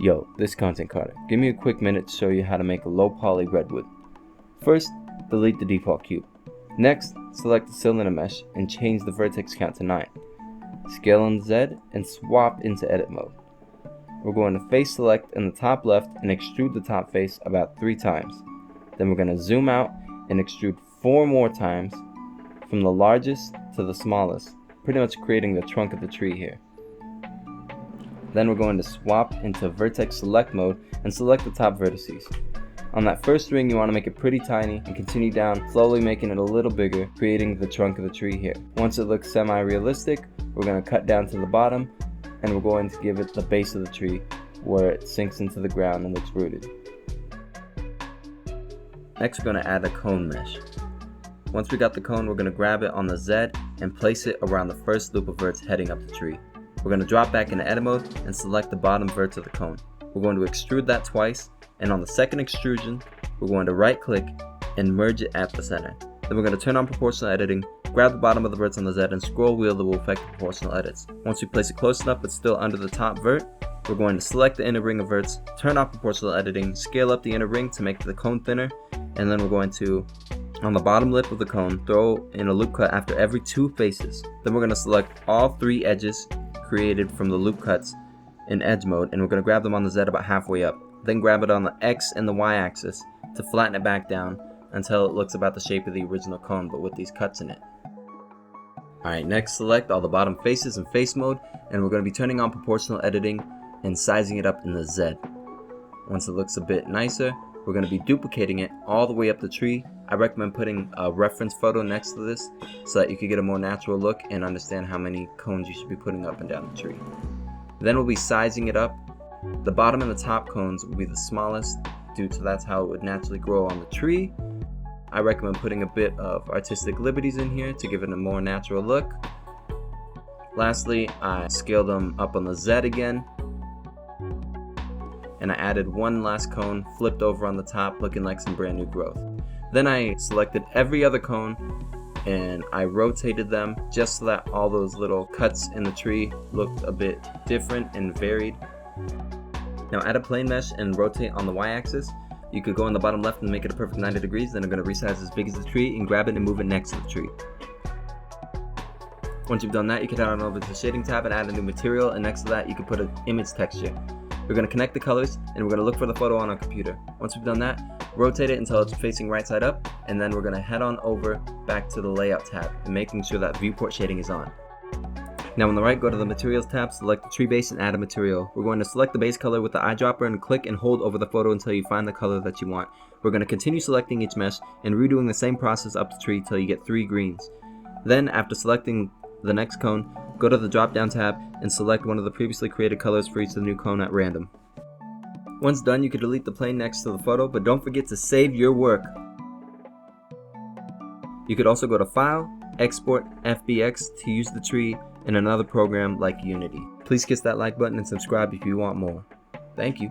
Yo, this content Carter. Give me a quick minute to show you how to make a low poly redwood. First, delete the default cube. Next, select the cylinder mesh and change the vertex count to 9. Scale on Z and swap into edit mode. We're going to face select in the top left and extrude the top face about 3 times. Then we're going to zoom out and extrude 4 more times from the largest to the smallest, pretty much creating the trunk of the tree here. Then we're going to swap into vertex select mode and select the top vertices. On that first ring, you want to make it pretty tiny and continue down, slowly making it a little bigger, creating the trunk of the tree here. Once it looks semi-realistic, we're going to cut down to the bottom and we're going to give it the base of the tree where it sinks into the ground and looks rooted. Next, we're going to add a cone mesh. Once we got the cone, we're going to grab it on the Z and place it around the first loop of verts heading up the tree. We're going to drop back into edit mode and select the bottom verts of the cone. We're going to extrude that twice, and on the second extrusion, we're going to right click and merge it at the center. Then we're going to turn on proportional editing, grab the bottom of the verts on the Z and scroll wheel that will affect the proportional edits. Once we place it close enough but still under the top vert, we're going to select the inner ring of verts, turn off proportional editing, scale up the inner ring to make the cone thinner, and then we're going to, on the bottom lip of the cone, throw in a loop cut after every 2 faces. Then we're going to select all 3 edges created from the loop cuts in edge mode, and we're going to grab them on the Z about halfway up. Then grab it on the X and the Y axis to flatten it back down until it looks about the shape of the original cone but with these cuts in it. Alright, next select all the bottom faces in face mode, and we're going to be turning on proportional editing and sizing it up in the Z. Once it looks a bit nicer, we're going to be duplicating it all the way up the tree. I recommend putting a reference photo next to this so that you can get a more natural look and understand how many cones you should be putting up and down the tree. Then we'll be sizing it up. The bottom and the top cones will be the smallest due to that's how it would naturally grow on the tree. I recommend putting a bit of artistic liberties in here to give it a more natural look. Lastly, I scaled them up on the Z again, and I added one last cone flipped over on the top looking like some brand new growth. Then I selected every other cone and I rotated them just so that all those little cuts in the tree looked a bit different and varied. Now add a plane mesh and rotate on the Y axis. You could go on the bottom left and make it a perfect 90 degrees. Then I'm going to resize as big as the tree and grab it and move it next to the tree. Once you've done that, you can head on over to the shading tab and add a new material, and next to that you can put an image texture. We're going to connect the colors and we're going to look for the photo on our computer. Once we've done that, rotate it until it's facing right side up, and then we're going to head on over back to the layout tab and making sure that viewport shading is on. Now on the right, go to the materials tab, select the tree base and add a material. We're going to select the base color with the eyedropper and click and hold over the photo until you find the color that you want. We're going to continue selecting each mesh and redoing the same process up the tree till you get 3 greens. Then after selecting the next cone, go to the drop down tab and select one of the previously created colors for each of the new cone at random. Once done, you can delete the plane next to the photo, but don't forget to save your work. You could also go to File, Export, FBX to use the tree in another program like Unity. Please kiss that like button and subscribe if you want more. Thank you.